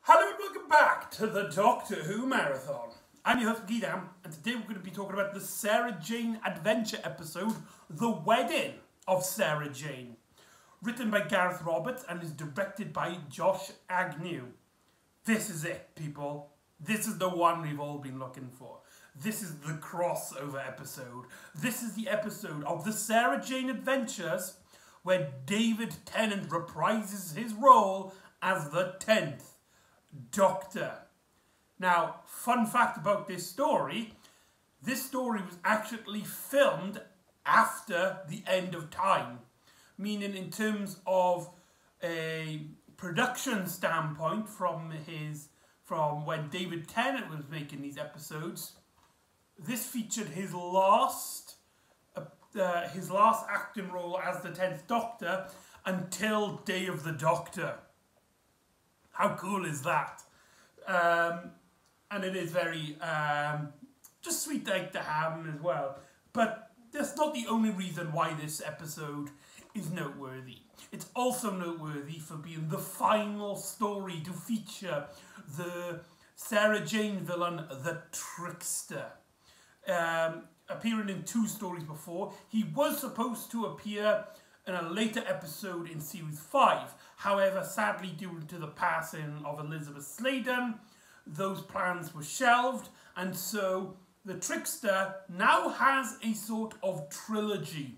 Hello and welcome back to the Doctor Who Marathon. I'm your host McEdam, and today we're going to be talking about the Sarah Jane Adventure episode, The Wedding of Sarah Jane. Written by Gareth Roberts and is directed by Josh Agnew. This is it, people. This is the one we've all been looking for. This is the crossover episode. This is the episode of the Sarah Jane Adventures where David Tennant reprises his role as the 10th Doctor. Now, fun fact about this story was actually filmed after the end of time. Meaning in terms of a production standpoint from when David Tennant was making these episodes, this featured his last acting role as the 10th Doctor until Day of the Doctor. How cool is that? And it is very just sweet to have him as well. But that's not the only reason why this episode is noteworthy. It's also noteworthy for being the final story to feature the Sarah Jane villain, the Trickster. Appearing in 2 stories before, he was supposed to appear in a later episode in Series 5. However, sadly, due to the passing of Elizabeth Sladen, those plans were shelved, and so the Trickster now has a sort of trilogy,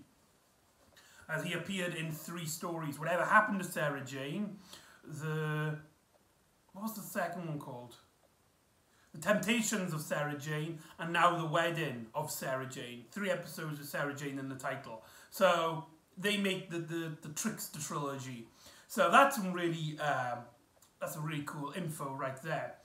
as he appeared in 3 stories. Whatever Happened to Sarah Jane, what was the second one called? The Temptations of Sarah Jane, and now The Wedding of Sarah Jane. 3 episodes with Sarah Jane in the title. So they make the Trickster trilogy. So that's some really that's a really cool info right there.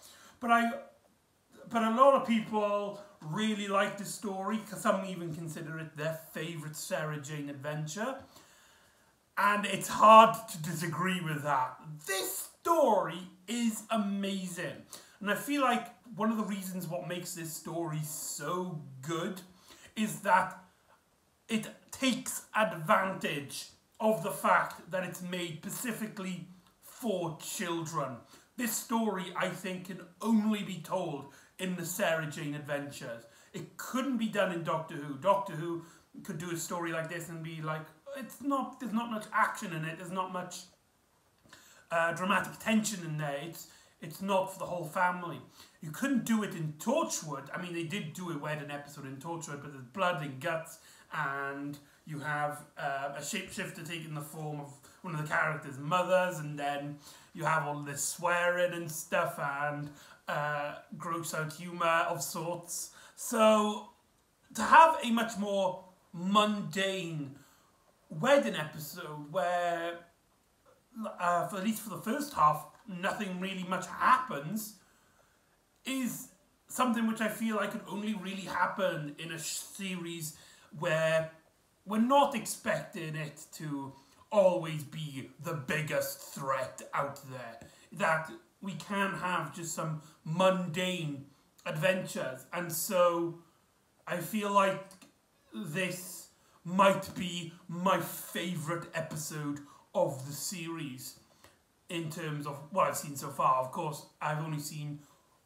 But a lot of people really like this story, because some even consider it their favourite Sarah Jane adventure. And it's hard to disagree with that. This story is amazing. And I feel like one of the reasons what makes this story so good is that it takes advantage of the fact that it's made specifically for children. This story, I think, can only be told in the Sarah Jane Adventures. It couldn't be done in Doctor Who. Doctor Who could do a story like this and be like, there's not much action in it, there's not much dramatic tension in there, it's not for the whole family. You couldn't do it in Torchwood. I mean, they did do a wedding episode in Torchwood, but there's blood and guts, and you have a shapeshifter taking the form of one of the characters' mothers, and then you have all this swearing and stuff, and gross out humour of sorts. So, to have a much more mundane wedding episode where, at least for the first half, nothing really much happens, is something which I feel like could only really happen in a series where we're not expecting it to always be the biggest threat out there. That we can have just some mundane adventures. And so I feel like this might be my favourite episode of the series in terms of what I've seen so far. Of course, I've only seen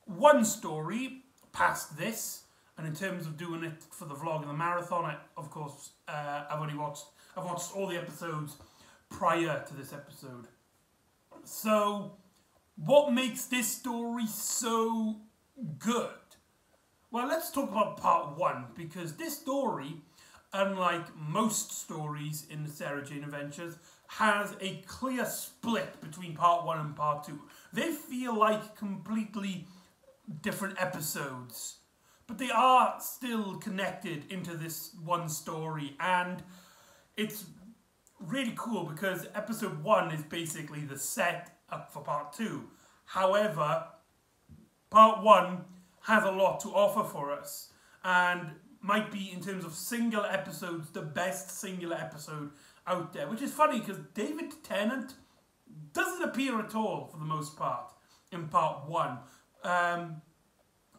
1 story past this, and in terms of doing it for the vlog and the marathon, I've watched all the episodes prior to this episode. So, what makes this story so good? Well, let's talk about part 1, because this story, unlike most stories in the Sarah Jane Adventures, has a clear split between part 1 and part 2. They feel like completely different episodes, but they are still connected into this one story, and it's really cool because episode 1 is basically the set up for part 2. However, part 1 has a lot to offer for us, and might be, in terms of single episodes, the best singular episode out there. Which is funny, because David Tennant doesn't appear at all, for the most part, in part 1.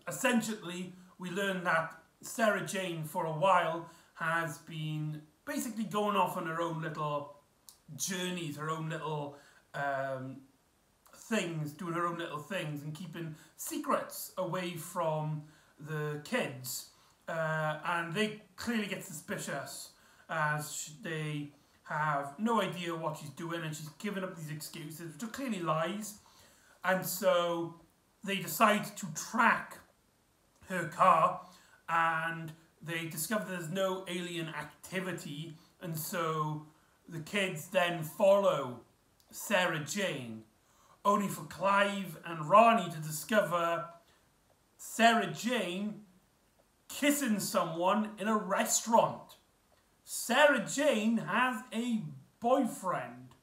Essentially, we learn that Sarah Jane, for a while, has been basically going off on her own little journeys, her own little things, doing her own little things and keeping secrets away from the kids. And they clearly get suspicious as they have no idea what she's doing, and she's giving up these excuses, which are clearly lies. And so they decide to track her car, and they discover there's no alien activity, and so the kids then follow Sarah Jane, only for Clive and Ronnie to discover Sarah Jane kissing someone in a restaurant. Sarah Jane has a boyfriend,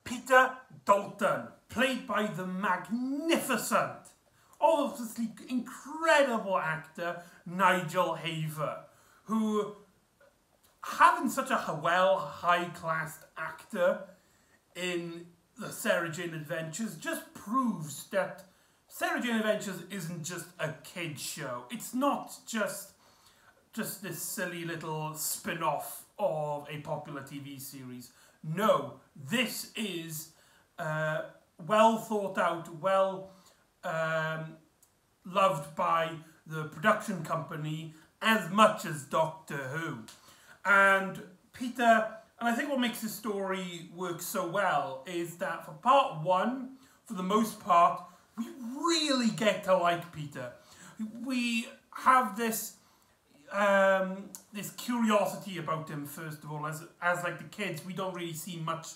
Peter Dalton, played by the magnificent, obviously incredible actor Nigel Haver, who, having such a high-class actor in the Sarah Jane Adventures, just proves that Sarah Jane Adventures isn't just a kid's show. It's not just this silly little spin-off of a popular TV series. No, this is well thought out, well loved by the production company as much as Doctor Who. And Peter, and I think what makes this story work so well is that for part one, for the most part, we really get to like Peter. We have this this curiosity about him, first of all. As like the kids, we don't really see much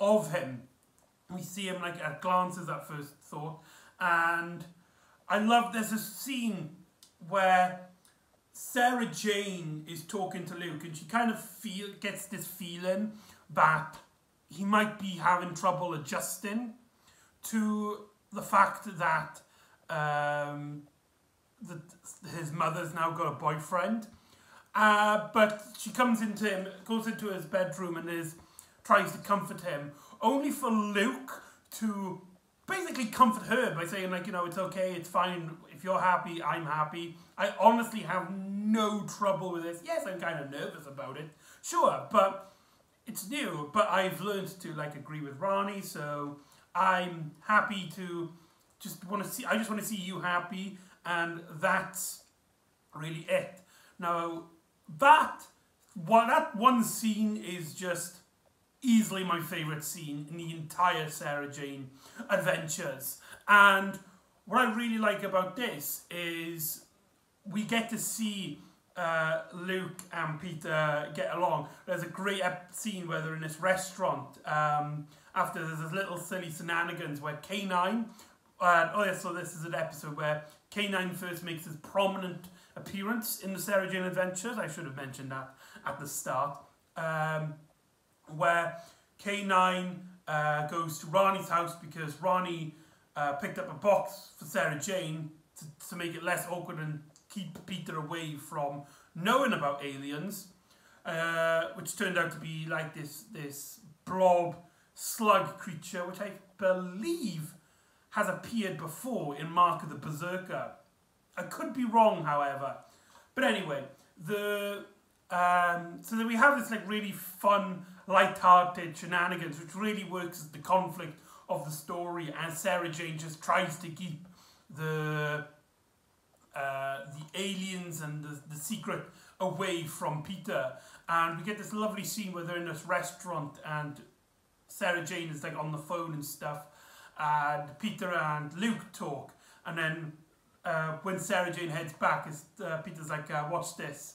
of him. We see him like at glances at first thought. And I love, there's a scene where Sarah Jane is talking to Luke, and she kind of gets this feeling that he might be having trouble adjusting to the fact that his mother's now got a boyfriend. But she comes into him, goes into his bedroom and tries to comfort him, only for Luke to basically comfort her by saying, like, you know, it's okay, it's fine, if you're happy, I'm happy. I honestly have no trouble with this. Yes, I'm kind of nervous about it, sure, but it's new. But I've learned to, like, agree with Ronnie, so I'm happy to I just want to see you happy, and that's really it. Now, that one scene is just easily my favourite scene in the entire Sarah Jane Adventures. And what I really like about this is we get to see Luke and Peter get along. There's a great scene where they're in this restaurant after there's this little silly shenanigans where K9, so this is an episode where K9 first makes his prominent appearance in the Sarah Jane Adventures. I should have mentioned that at the start. Where K9 goes to Ronnie's house because Ronnie picked up a box for Sarah Jane to make it less awkward and keep Peter away from knowing about aliens, which turned out to be like this blob slug creature, which I believe has appeared before in Mark of the Berserker. I could be wrong, however. But anyway, so then we have this like really fun, light-hearted shenanigans, which really works as the conflict of the story, as Sarah Jane just tries to keep the aliens and the secret away from Peter. And we get this lovely scene where they're in this restaurant and Sarah Jane is like on the phone and stuff, and Peter and Luke talk, and then when Sarah Jane heads back, Peter's like, watch this.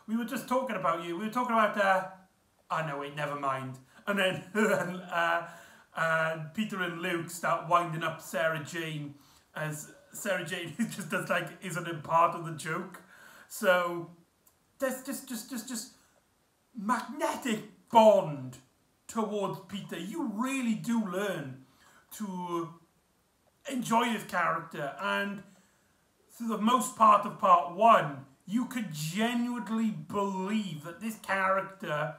We were just talking about you. We were talking about, oh no, wait, never mind. And then Peter and Luke start winding up Sarah Jane, as Sarah Jane just does like, isn't a part of the joke. So there's just magnetic bond towards Peter. You really do learn to enjoy his character, and through the most part of part one, you could genuinely believe that this character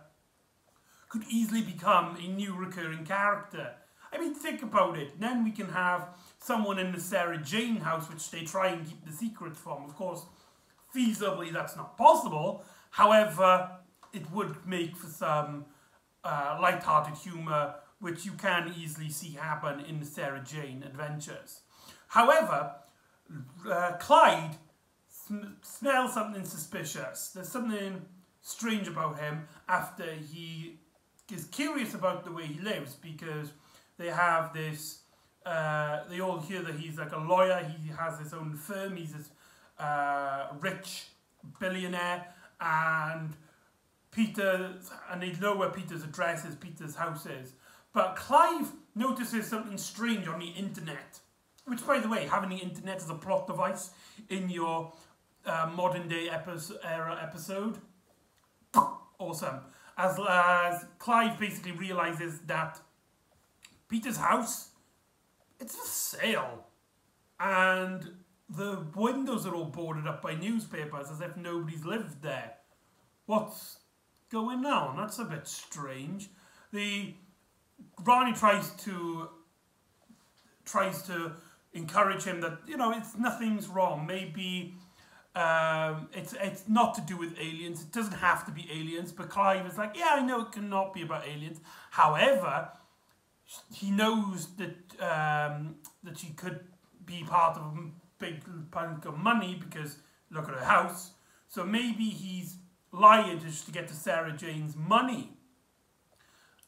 could easily become a new recurring character. I mean, think about it. Then we can have someone in the Sarah Jane house, which they try and keep the secret from. Of course, feasibly that's not possible. However, it would make for some light-hearted humour which you can easily see happen in the Sarah Jane adventures. However, Clyde smells something suspicious. There's something strange about him after he is curious about the way he lives, because they have this, they all hear that he's like a lawyer, he has his own firm, he's this rich billionaire, and they know where Peter's address is, Peter's house is. But Clive notices something strange on the internet, which, by the way, having the internet as a plot device in your modern day episode, awesome. As Clive basically realizes that Peter's house, it's for sale, and the windows are all boarded up by newspapers as if nobody's lived there. What's going on? That's a bit strange. Ronnie tries to encourage him that, you know, nothing's wrong. Maybe it's not to do with aliens. It doesn't have to be aliens. But Clive is like, yeah, I know it cannot be about aliens. However, he knows that that she could be part of a big chunk of money because look at her house. So maybe he's lying just to get to Sarah Jane's money.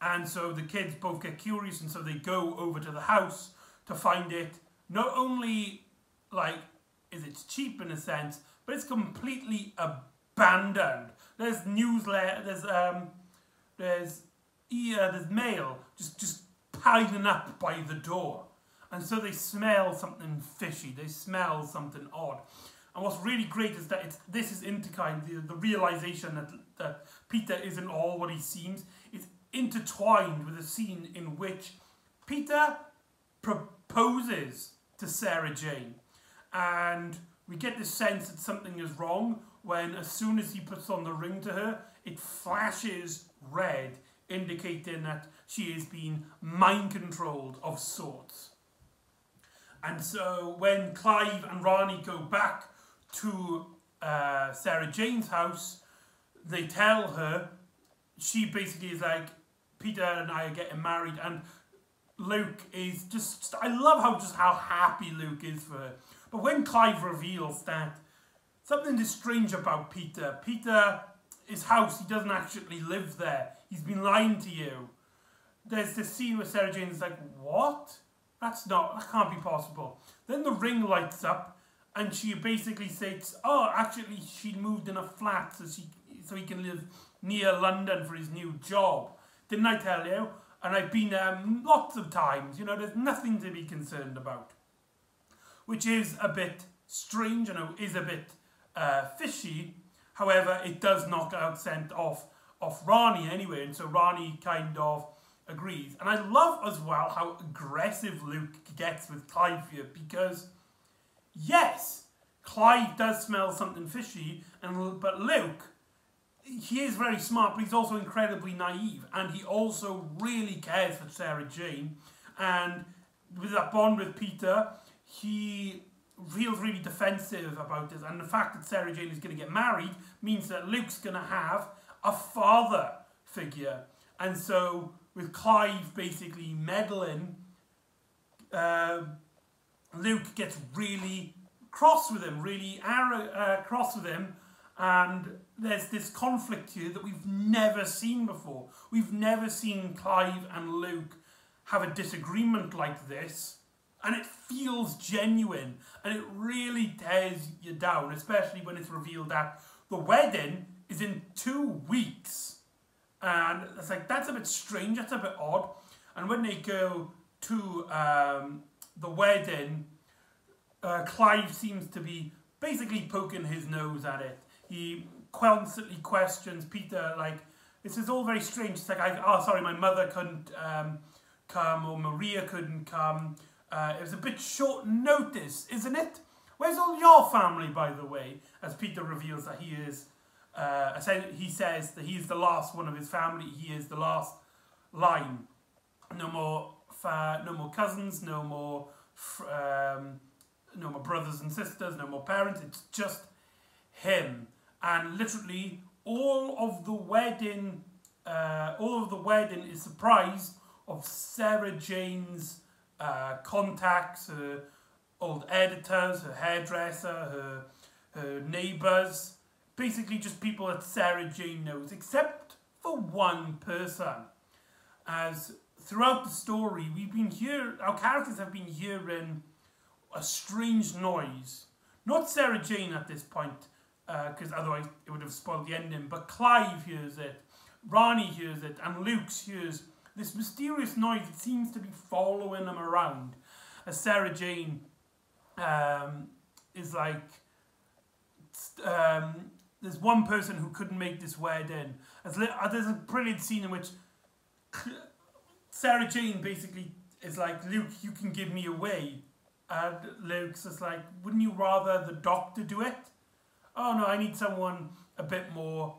And so the kids both get curious, and so they go over to the house to find it. Not only, like, is it cheap in a sense, but it's completely abandoned. There's newsletter, there's mail just piling up by the door. And so they smell something fishy, they smell something odd. And what's really great is that this is intertwined, the realization that Peter isn't all what he seems. It's intertwined with a scene in which Peter proposes to Sarah Jane. And we get the sense that something is wrong when, as soon as he puts on the ring to her, it flashes red, indicating that she is being mind-controlled of sorts. And so when Clive and Ronnie go back to Sarah Jane's house, they tell her, she basically is like, Peter and I are getting married, and Luke is just, I love how happy Luke is for her. But when Clive reveals that something is strange about Peter, his house, he doesn't actually live there, he's been lying to you. There's this scene where Sarah Jane is like, what? That can't be possible. Then the ring lights up, and she basically says, oh, actually she moved in a flat so he can live near London for his new job. Didn't I tell you? And I've been there lots of times. You know, there's nothing to be concerned about. Which is a bit strange, you know, is a bit fishy. However, it does knock out scent off Ronnie anyway, and so Ronnie kind of agrees. And I love as well how aggressive Luke gets with Clive here, because yes, Clive does smell something fishy, but Luke, he is very smart, but he's also incredibly naive, and he also really cares for Sarah Jane. And with that bond with Peter, he feels really defensive about this, and the fact that Sarah Jane is going to get married means that Luke's going to have a father figure. And so with Clive basically meddling, Luke gets really cross with him, cross with him, and there's this conflict here that we've never seen before. We've never seen Clive and Luke have a disagreement like this, and it feels genuine, and it really tears you down, especially when it's revealed that the wedding is in 2 weeks. And it's like, that's a bit strange, that's a bit odd. And when they go to the wedding, Clive seems to be basically poking his nose at it. He constantly questions Peter, like, this is all very strange. It's like, oh, sorry, my mother couldn't come, or Maria couldn't come. It was a bit short notice, isn't it? Where's all your family, by the way? As Peter reveals that he is, he says that he's the last one of his family. He is the last line. No more cousins, no more brothers and sisters, no more parents. It's just him. And literally, all of the wedding is surprise of Sarah Jane's contacts, her old editors, her hairdresser, her neighbours, basically just people that Sarah Jane knows, except for one person. As throughout the story, our characters have been hearing a strange noise. Not Sarah Jane at this point, because otherwise it would have spoiled the ending, but Clive hears it, Ronnie hears it, and Luke hears this mysterious noise that seems to be following them around. As Sarah Jane is like, there's one person who couldn't make this wedding. There's a brilliant scene in which Sarah Jane basically is like, Luke, you can give me away. And Luke's just like, wouldn't you rather the doctor do it? Oh no, I need someone a bit more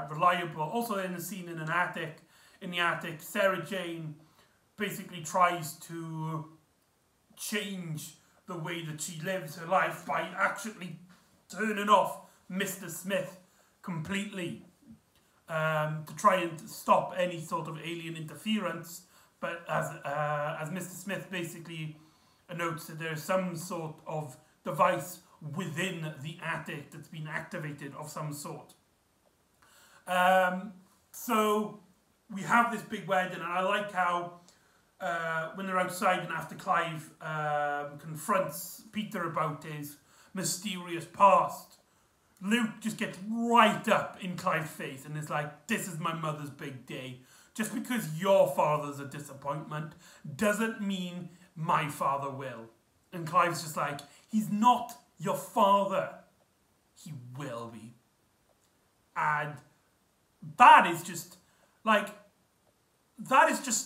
reliable. Also in the scene in the attic, Sarah Jane basically tries to change the way that she lives her life by actually turning off Mr. Smith completely to try and stop any sort of alien interference. But as Mr. Smith basically notes that there's some sort of device within the attic that's been activated of some sort. So we have this big wedding, and I like how when they're outside and after Clive confronts Peter about his mysterious past, Luke just gets right up in Clive's face and is like, this is my mother's big day. Just because your father's a disappointment doesn't mean my father will. And Clive's just like, he's not your father. He will be. And that is just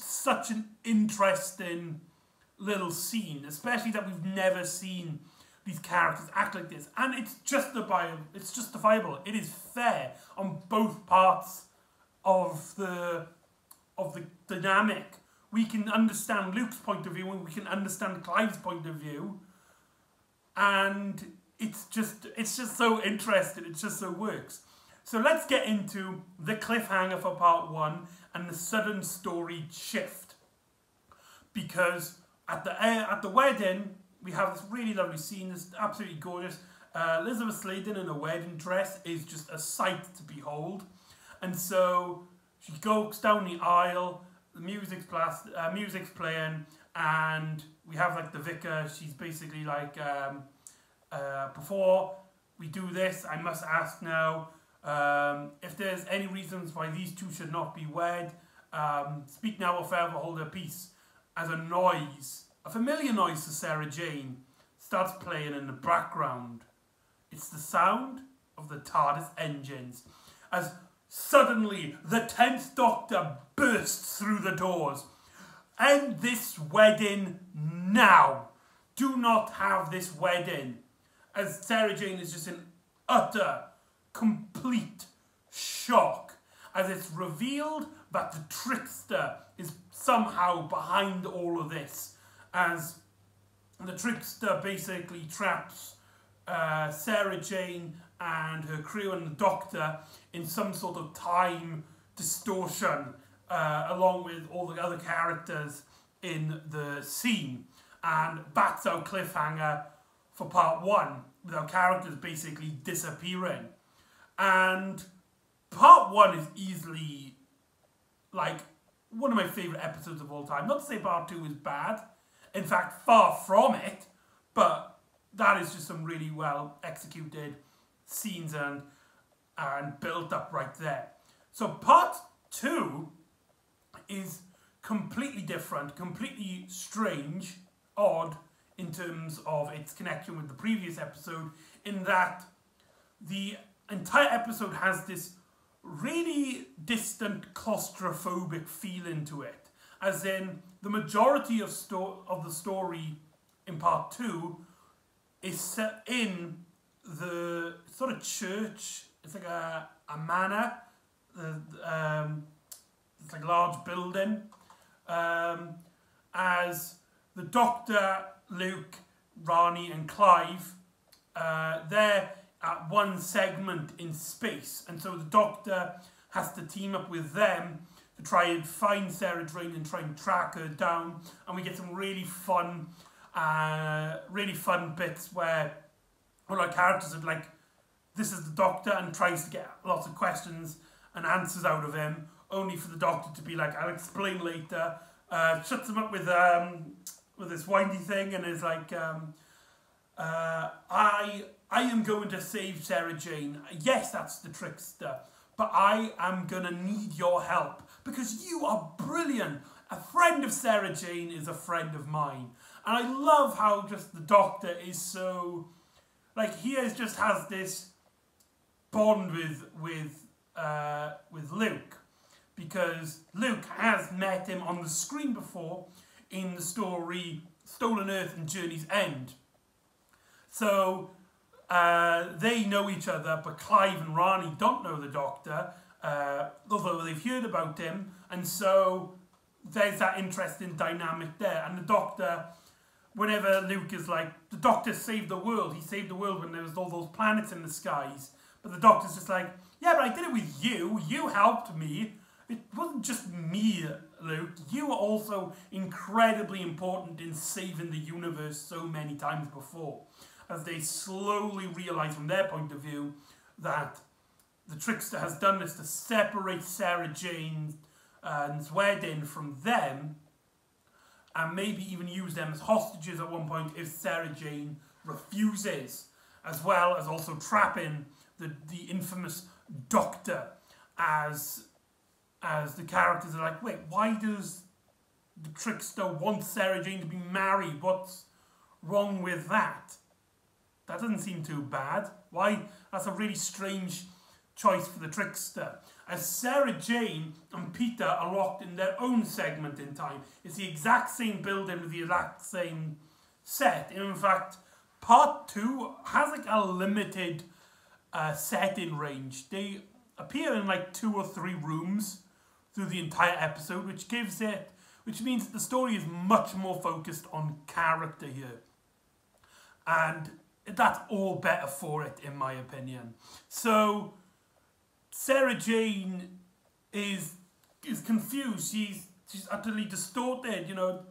such an interesting little scene, especially that we've never seen these characters act like this. And it's justifiable. It is fair on both parts of the dynamic. We can understand Luke's point of view and we can understand Clive's point of view. And it's just so interesting. It just so works. So let's get into the cliffhanger for part 1 and the sudden story shift. Because at the wedding, we have this really lovely scene. It's absolutely gorgeous. Elizabeth Sladen in a wedding dress is just a sight to behold. And so she goes down the aisle, the music's playing, and we have like the vicar. She's basically like, before we do this, I must ask now, if there's any reasons why these two should not be wed, speak now or forever hold her peace. As a familiar noise to Sarah Jane, starts playing in the background. It's the sound of the TARDIS engines. As suddenly the 10th Doctor bursts through the doors. End this wedding now. Do not have this wedding. As Sarah Jane is just in utter, complete shock. As it's revealed that the trickster is somehow behind all of this. As the trickster basically traps Sarah Jane and her crew and the Doctor in some sort of time distortion, along with all the other characters in the scene. And that's our cliffhanger for part 1, with our characters basically disappearing. And part 1 is easily like one of my favourite episodes of all time. Not to say part 2 is bad, in fact far from it, but that is just some really well executed scenes and built up right there. So part 2 is completely different, completely strange, odd in terms of its connection with the previous episode, in that the entire episode has this really distant claustrophobic feeling to it. As in, the majority of the story in part 2 is set in the sort of church. It's like a manor. It's like a large building. As the Doctor, Luke, Ronnie and Clive, they're at one segment in space. And so the Doctor has to team up with them to try and find Sarah Jane and try and track her down. And we get some really fun bits where one of our characters are like, this is the Doctor, and tries to get lots of questions and answers out of him, only for the Doctor to be like, I'll explain later. Shuts him up with this windy thing, and is like, I am going to save Sarah Jane. Yes, that's the trickster, but I am going to need your help because you are brilliant. A friend of Sarah Jane is a friend of mine. And I love how just the Doctor is so, like, he just has this bond with Luke, because Luke has met him on the screen before in the story Stolen Earth and Journey's End. So they know each other, but Clive and Rani don't know the Doctor, although they've heard about him, and so there's that interesting dynamic there. And the Doctor, whenever Luke is like, the Doctor saved the world, he saved the world when there was all those planets in the skies, but the Doctor's just like, yeah, but I did it with you helped me, it wasn't just me, Luke, you were also incredibly important in saving the universe so many times before, as they slowly realise from their point of view that the trickster has done this to separate Sarah Jane's wedding from them, and maybe even use them as hostages at one point if Sarah Jane refuses, as well as also trapping the infamous Doctor, as the characters are like, wait, why does the trickster want Sarah Jane to be married? What's wrong with that? That doesn't seem too bad. Why? That's a really strange choice for the trickster. As Sarah Jane and Peter are locked in their own segment in time. It's the exact same building with the exact same set. In fact, part 2 has like a limited setting range. They appear in like 2 or 3 rooms through the entire episode, which means the story is much more focused on character here. And that's all better for it, in my opinion. So Sarah Jane is confused. She's utterly distorted. You know,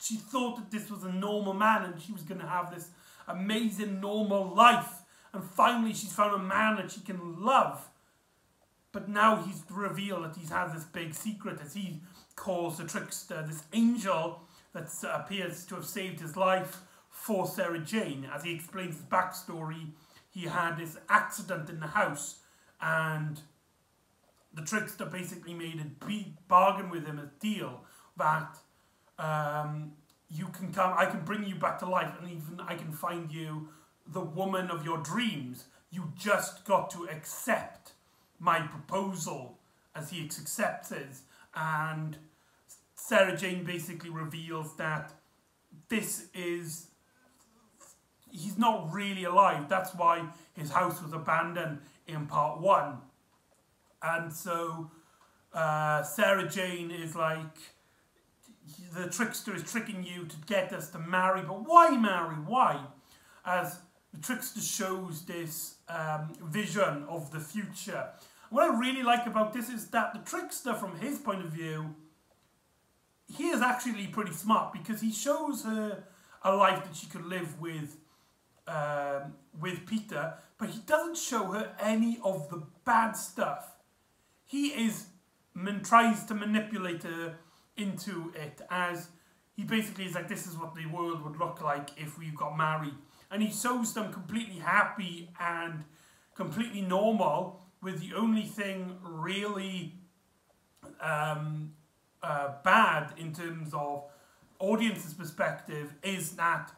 she thought that this was a normal man and she was going to have this amazing normal life. And finally, she's found a man that she can love. But now he's revealed that he's had this big secret, as he calls the trickster, this angel that appears to have saved his life for Sarah Jane. As he explains his backstory, he had this accident in the house, and the trickster basically made a big bargain with him, a deal that you can come, I can bring you back to life, and even I can find you the woman of your dreams. You just got to accept my proposal, as he accepts it. And Sarah Jane basically reveals that he's not really alive. That's why his house was abandoned in part 1. And so Sarah Jane is like, the trickster is tricking you to get us to marry, but why marry? Why? As the trickster shows this vision of the future. What I really like about this is that the trickster, from his point of view, he is actually pretty smart, because he shows her a life that she could live with Peter, but he doesn't show her any of the bad stuff. He tries to manipulate her into it, as he basically is like, this is what the world would look like if we got married. And he shows them completely happy and completely normal, with the only thing really bad in terms of audience's perspective is that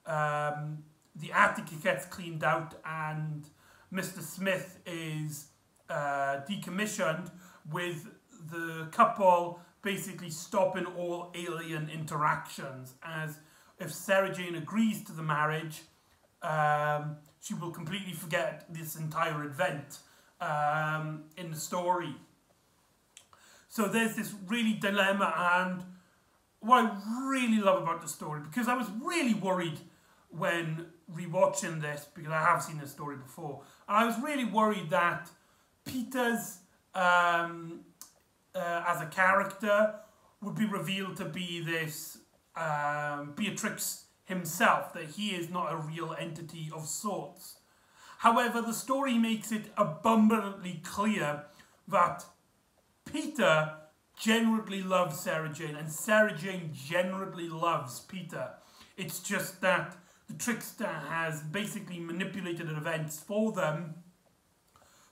the attic gets cleaned out and Mr. Smith is decommissioned, with the couple basically stopping all alien interactions, as if Sarah Jane agrees to the marriage, she will completely forget this entire event in the story. So there's this really dilemma, and what I really love about the story, because I was really worried when rewatching this, because I have seen this story before, and I was really worried that Peter's as a character would be revealed to be this Beatrix himself, that he is not a real entity of sorts. However, the story makes it abundantly clear that Peter genuinely loves Sarah Jane, and Sarah Jane genuinely loves Peter. It's just that the trickster has basically manipulated events for them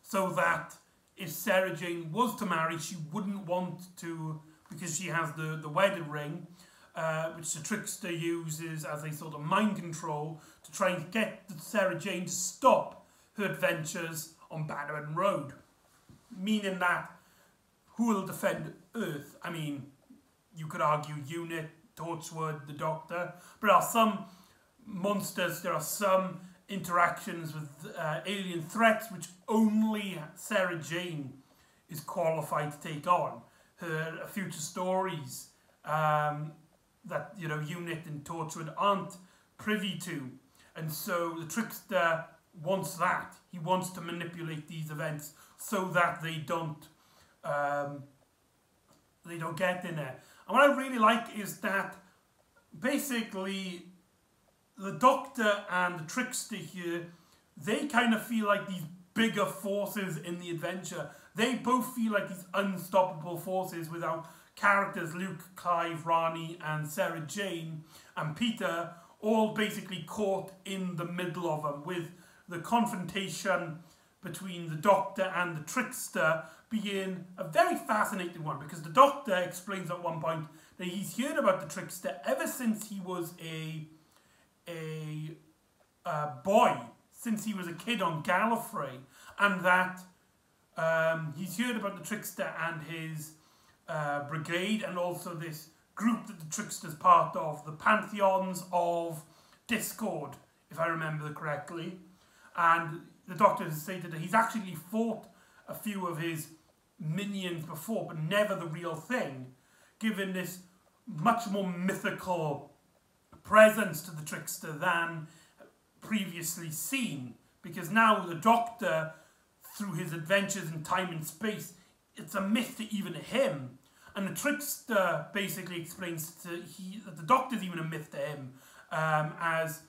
so that if Sarah Jane was to marry, she wouldn't want to, because she has the wedding ring, which the trickster uses as a sort of mind control to try and get Sarah Jane to stop her adventures on Bannerman Road. Meaning that, who will defend Earth? I mean, you could argue Unit, Torchwood, the Doctor, but there are some monsters, there are some interactions with alien threats which only Sarah Jane is qualified to take on. Her future stories that, you know, Unit and Torchwood aren't privy to. And so the trickster wants that. He wants to manipulate these events so that they don't get in there. And what I really like is that basically the Doctor and the trickster here, they kind of feel like these bigger forces in the adventure. They both feel like these unstoppable forces without characters Luke, Clive, Rani and Sarah Jane and Peter all basically caught in the middle of them, with the confrontation between the Doctor and the trickster being a very fascinating one, because the Doctor explains at one point that he's heard about the trickster ever since he was a boy, since he was a kid on Gallifrey, and that he's heard about the trickster and his brigade, and also this group that the trickster's part of, the Pantheons of Discord, if I remember correctly. And the Doctor has stated that he's actually fought a few of his minions before, but never the real thing, given this much more mythical presence to the trickster than previously seen. Because now the Doctor, through his adventures in time and space, it's a myth to even him. And the trickster basically explains that the Doctor's even a myth to him, as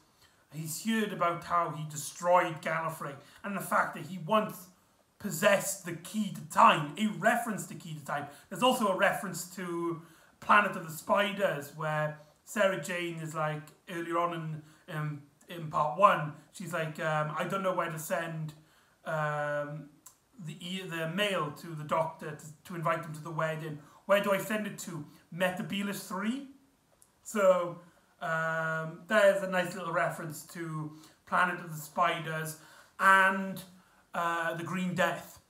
he's heard about how he destroyed Gallifrey, and the fact that he once possessed the key to time, a reference to key to time. There's also a reference to Planet of the Spiders, where Sarah Jane is like, earlier on in part 1, she's like, I don't know where to send the mail to the Doctor to invite him to the wedding. Where do I send it to? Metabolus 3? So there's a nice little reference to Planet of the Spiders and the Green Death.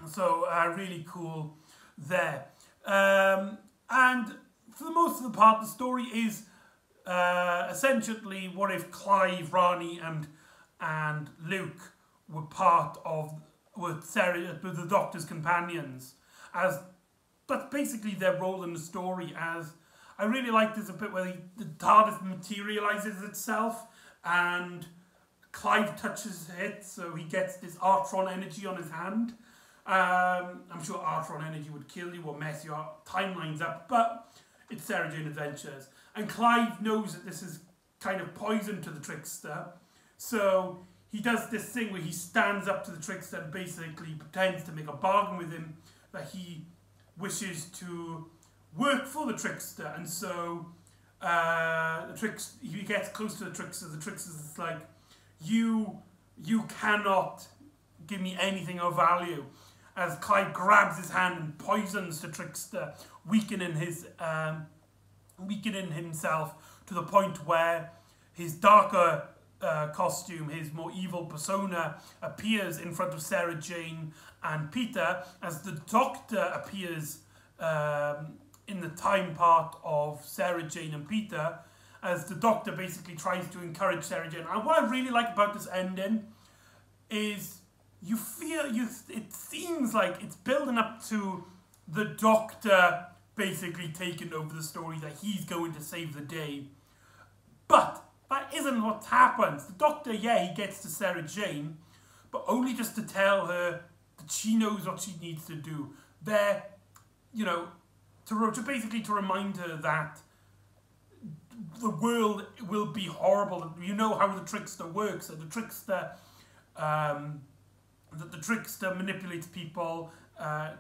So really cool there. And for the most of the part, the story is essentially, what if Clive, Rani and Luke were part of, with the Doctor's companions, as that's basically their role in the story. As I really like this a bit where the TARDIS materializes itself and Clive touches it, so he gets this Artron energy on his hand. I'm sure Artron energy would kill you or mess your timelines up, but it's Sarah Jane Adventures. And Clive knows that this is kind of poison to the trickster, so he does this thing where he stands up to the trickster and basically pretends to make a bargain with him that he wishes to work for the trickster. And so he gets close to the trickster's like, you cannot give me anything of value, as Clive grabs his hand and poisons the trickster, weakening himself to the point where his darker costume, his more evil persona, appears in front of Sarah Jane and Peter, as the Doctor appears in the time part of Sarah Jane and Peter, as the Doctor basically tries to encourage Sarah Jane. And what I really like about this ending is it seems like it's building up to the Doctor basically taking over the story, that he's going to save the day. But that isn't what happens. The Doctor, yeah, he gets to Sarah Jane, but only just to tell her that she knows what she needs to do. you know, basically to remind her that the world will be horrible. You know how the trickster works. That the trickster manipulates people,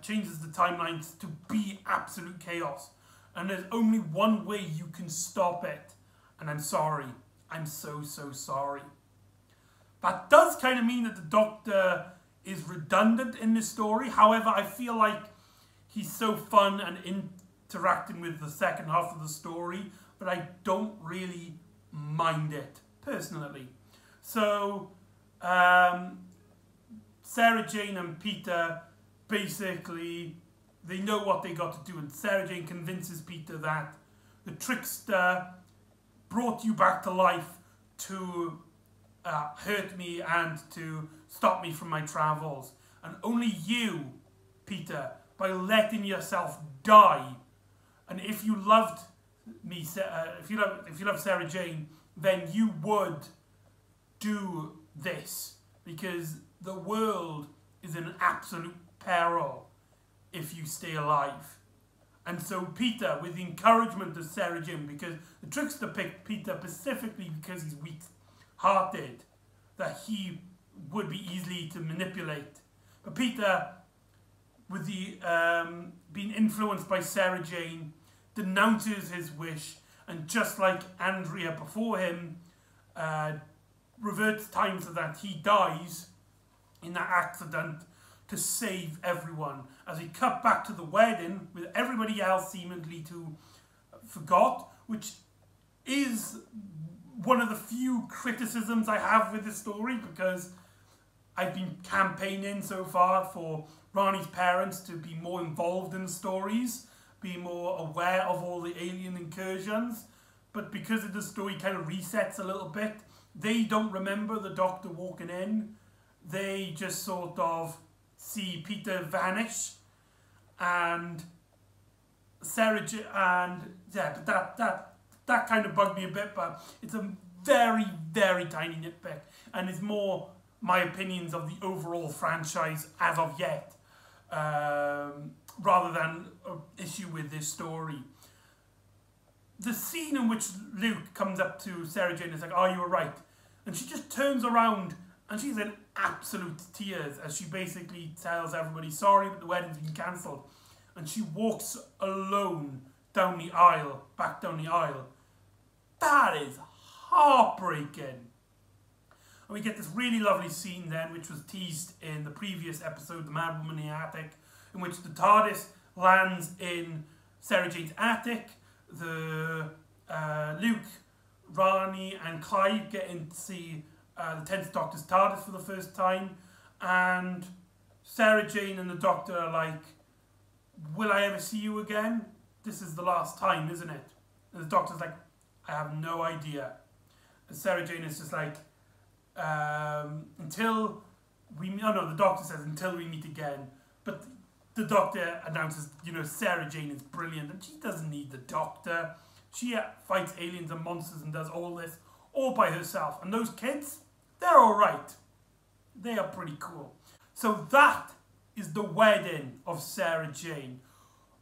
changes the timelines to be absolute chaos. And there's only one way you can stop it. And I'm sorry. I'm so sorry. That does kind of mean that the Doctor is redundant in this story. However, I feel like he's so fun and interacting with the second half of the story, but I don't really mind it, personally. So, Sarah Jane and Peter, basically, they know what they got to do, and Sarah Jane convinces Peter that the trickster brought you back to life to hurt me and to stop me from my travels. And only you, Peter, by letting yourself die, and if you loved me, if you love Sarah Jane, then you would do this, because the world is in absolute peril if you stay alive. And so Peter, with the encouragement of Sarah Jane, because the trickster picked Peter specifically because he's weak-hearted, that he would be easily to manipulate. But Peter, with the being influenced by Sarah Jane, denounces his wish, and just like Andrea before him, reverts time so that he dies in that accident to save everyone. As he cut back to the wedding with everybody else seemingly to forgot, which is one of the few criticisms I have with this story, because I've been campaigning so far for Rani's parents to be more involved in the stories, be more aware of all the alien incursions, but because of the story kind of resets a little bit, they don't remember the Doctor walking in. They just sort of see Peter vanish, and Sarah but that kind of bugged me a bit, but it's a very tiny nitpick, and it's more my opinions of the overall franchise as of yet, rather than an issue with this story. The scene in which Luke comes up to Sarah Jane and is like, "Oh, you were right," and she just turns around and she's in absolute tears as she basically tells everybody sorry, but the wedding's been cancelled, and she walks alone down the aisle, back down the aisle. That is heartbreaking. And we get this really lovely scene then, which was teased in the previous episode, The Mad Woman in the Attic, in which the TARDIS lands in Sarah Jane's attic. Luke, Rani and Clive get in to see the 10th Doctor's TARDIS for the first time, and Sarah Jane and the Doctor are like, "Will I ever see you again? This is the last time, isn't it?" And the Doctor's like, "I have no idea." And Sarah Jane is just like, the Doctor says, "Until we meet again." But the Doctor announces, Sarah Jane is brilliant, and she doesn't need the Doctor. She fights aliens and monsters and does all this all by herself. And those kids, they're alright. They are pretty cool. So that is the wedding of Sarah Jane.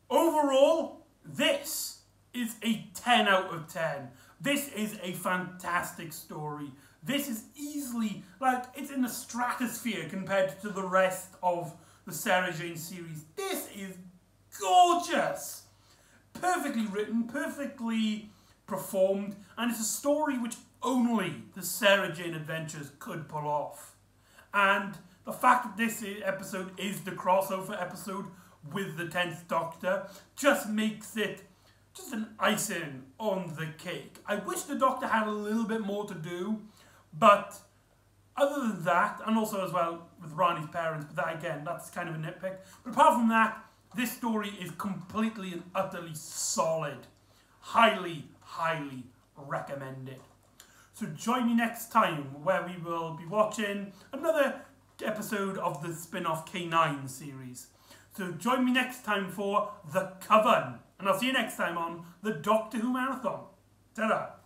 Overall, this is a 10 out of 10. This is a fantastic story. This is easily, it's in the stratosphere compared to the rest of the Sarah Jane series. This is gorgeous. Perfectly written, perfectly performed, and it's a story which only the Sarah Jane Adventures could pull off. And the fact that this episode is the crossover episode with the 10th Doctor just makes it just an icing on the cake. I wish the Doctor had a little bit more to do, but other than that, and also as well with Rani's parents, but that again, that's kind of a nitpick. But apart from that, this story is completely and utterly solid. Highly recommended. So join me next time where we will be watching another episode of the spin-off K9 series. So join me next time for The Coven. And I'll see you next time on the Doctor Who Marathon. Ta-da!